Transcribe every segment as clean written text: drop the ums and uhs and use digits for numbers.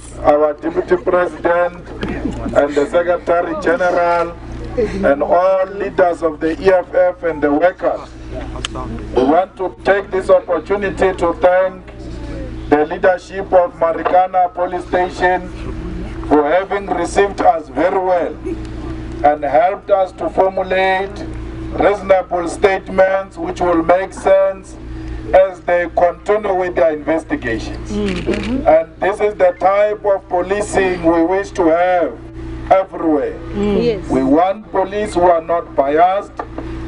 Yes. our Deputy President and the Secretary General and all leaders of the EFF and the workers. We want to take this opportunity to thank the leadership of Marikana Police Station for having received us very well and helped us to formulate reasonable statements which will make sense as they continue with their investigations. And this is the type of policing we wish to have everywhere. Yes. We want police who are not biased.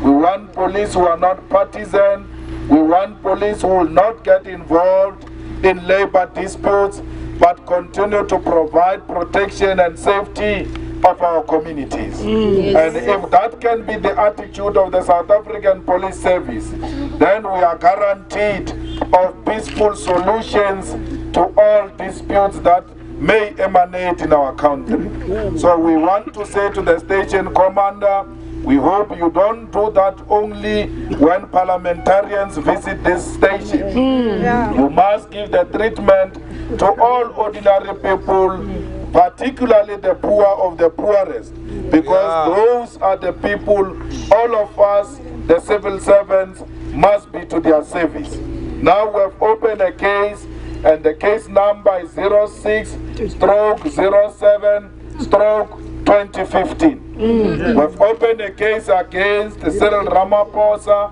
We want police who are not partisan. We want police who will not get involved in labor disputes, but continue to provide protection and safety of our communities. Yes. And if that can be the attitude of the South African Police Service, then we are guaranteed of peaceful solutions to all disputes that may emanate in our country. So we want to say to the station commander, we hope you don't do that only when parliamentarians visit this station. You must give the treatment to all ordinary people, particularly the poor of the poorest, because those are the people, all of us, the civil servants, must be to their service. Now we have opened a case, and the case number is 06/07/2015. We've opened a case against Cyril Ramaphosa,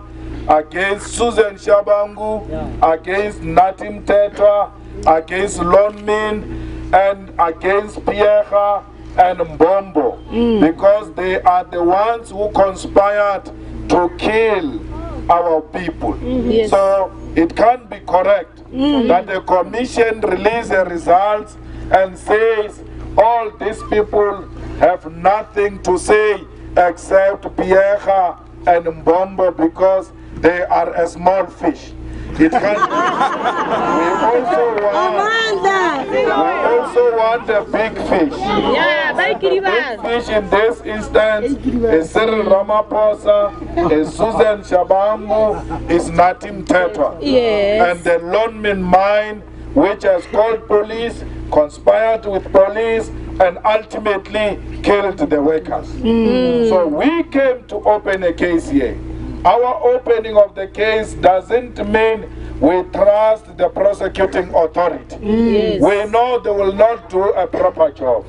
against Susan Shabangu, against Natim Tetwa, against Lonmin, and against Pierre and Mbombo, because they are the ones who conspired to kill our people. Yes. So it can't be correct that the commission release the results and says all these people have nothing to say except Pierre and Mbombo because they are a small fish. It can't be. We also want a big fish. Yeah, The big fish in this instance is Cyril Ramaphosa, is Susan Shabangu, is Natim Tetwa. Yes. And the Lonmin mine, which has called police, conspired with police, and ultimately killed the workers. So we came to open a case here. Our opening of the case doesn't mean we trust the prosecuting authority. Yes. We know they will not do a proper job,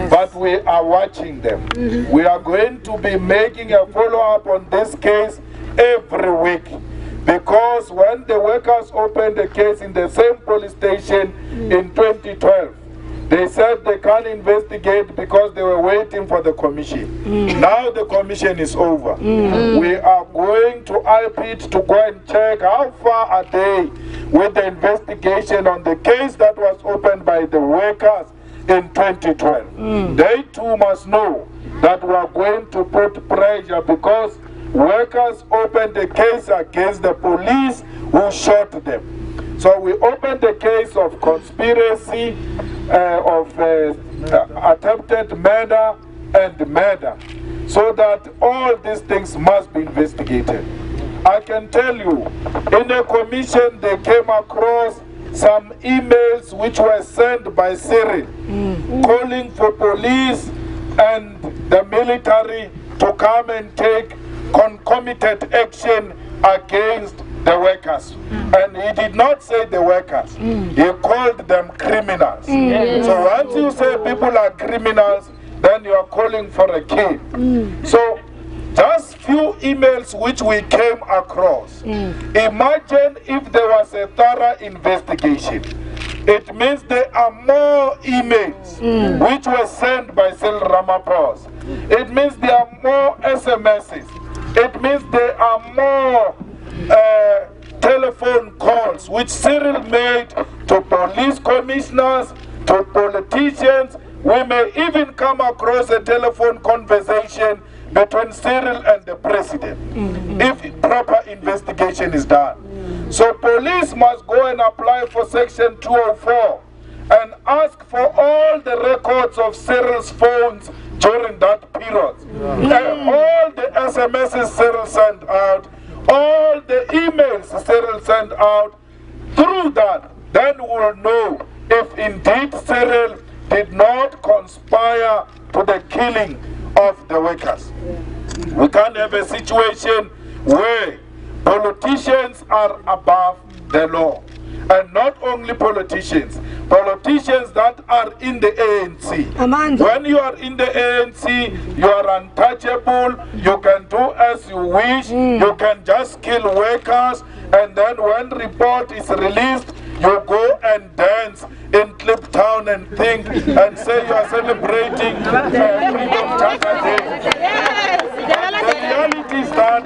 but we are watching them. We are going to be making a follow-up on this case every week, because when the workers opened the case in the same police station in 2012, they said they can't investigate because they were waiting for the commission. Now the commission is over. We are going to IPIT to go and check how far are they with the investigation on the case that was opened by the workers in 2012. They too must know that we are going to put pressure because workers opened the case against the police who shot them. So we opened the case of conspiracy, of attempted murder and murder, so that all these things must be investigated. I can tell you, in the commission they came across some emails which were sent by Cyril calling for police and the military to come and take concomitant action against the workers. And he did not say the workers, he called them criminals. So once you say people are criminals, then you are calling for a kill. So just few emails which we came across. Imagine if there was a thorough investigation. It means there are more emails which were sent by Cyril Ramaphosa. It means there are more SMSs. It means there are more telephone calls which Cyril made to police commissioners, to politicians. We may even come across a telephone conversation between Cyril and the president if proper investigation is done. So police must go and apply for Section 204 and ask for all the records of Cyril's phones during that period. And all the SMSs Cyril sent out, all the emails Cyril sent out. Through that, then we'll know if indeed Cyril did not conspire to the killing of the workers. We can't have a situation where politicians are above the law. And not only politicians, politicians that are in the ANC. When you are in the ANC, you are untouchable, you can do as you wish, you can just kill workers, and then when report is released, you go and dance in Clip Town and think and say you are celebrating Freedom Charter Day. The reality is that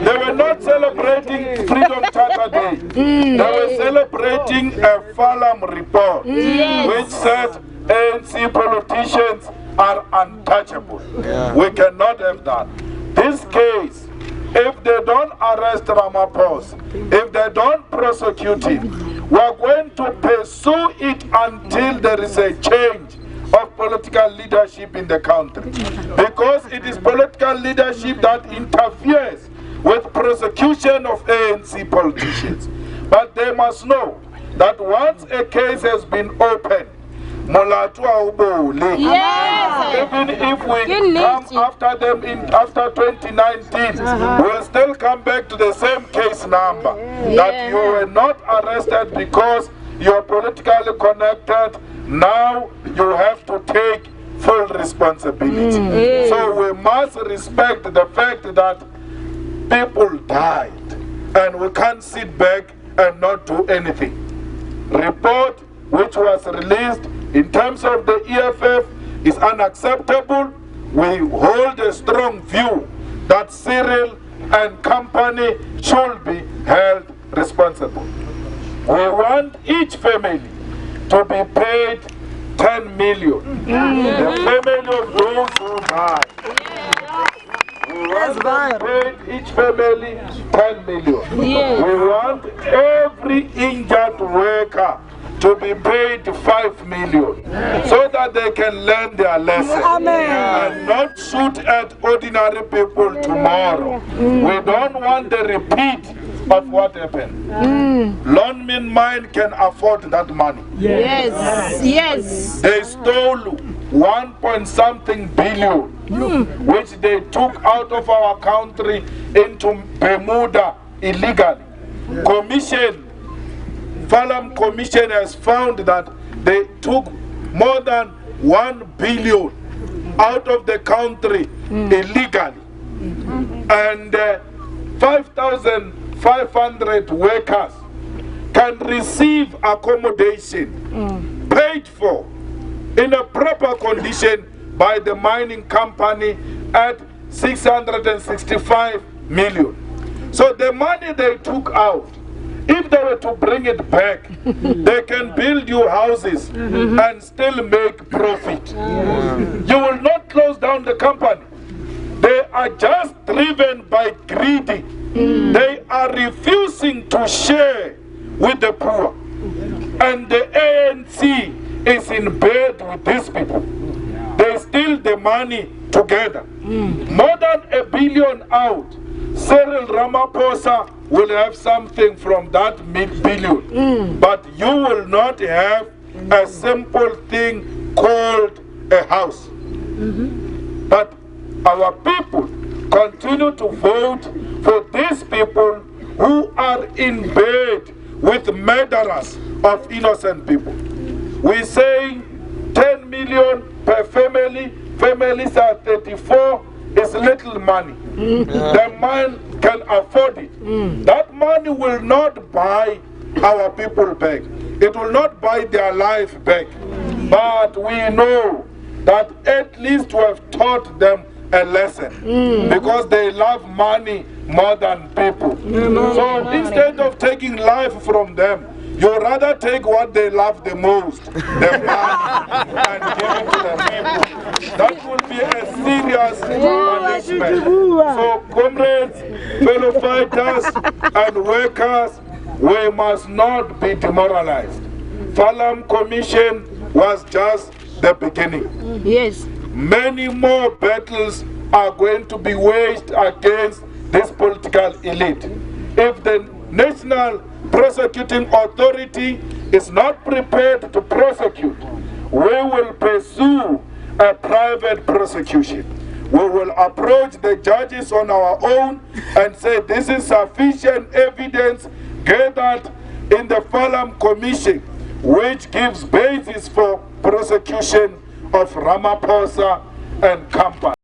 they were not celebrating Freedom Charter Day. They were celebrating a Falam report, which said ANC politicians are untouchable. We cannot have that. This case, if they don't arrest Ramaphosa, if they don't prosecute him, we are going to pursue it until there is a change of political leadership in the country. Because it is political leadership that interferes with prosecution of ANC politicians. But they must know that once a case has been opened, Mulatu Aubole. Yes. Even if we come after them after 2019, we'll still come back to the same case number. That you were not arrested because you're politically connected. Now you have to take full responsibility. So we must respect the fact that people died, and we can't sit back and not do anything. Report which was released in terms of the EFF is unacceptable. We hold a strong view that Cyril and company should be held responsible. We want each family to be paid 10 million. The family of those who died. We want to pay each family 10 million. We want every injured worker to be paid 5 million so that they can learn their lesson and not shoot at ordinary people tomorrow. We don't want the repeat of what happened. Lonmin Mine can afford that money. Yes. They stole 1.something billion, which they took out of our country into Bermuda illegally. Falam Commission has found that they took more than 1 billion out of the country illegally. And 5,500 workers can receive accommodation paid for in a proper condition by the mining company at 665 million. So the money they took out, if they were to bring it back, they can build you houses and still make profit. You will not close down the company. They are just driven by greedy. They are refusing to share with the poor. And the ANC is in bed with these people. They steal the money together. More than $1 billion out. Cyril Ramaphosa will have something from that billion. But you will not have a simple thing called a house. But our people continue to vote for these people who are in bed with murderers of innocent people. We say 10 million per family. Families are 34. It's little money. The man can afford it. That money will not buy our people back. It will not buy their life back. But we know that at least we have taught them a lesson because they love money more than people. So instead of taking life from them, you rather take what they love the most, the money, and give it to the people. That will be a serious punishment. So comrades, fellow fighters, and workers, we must not be demoralized. Falam Commission was just the beginning. Yes. Many more battles are going to be waged against this political elite. If the National Prosecuting Authority is not prepared to prosecute, we will pursue a private prosecution. We will approach the judges on our own and say this is sufficient evidence gathered in the Phelan Commission, which gives basis for prosecution of Ramaphosa and company.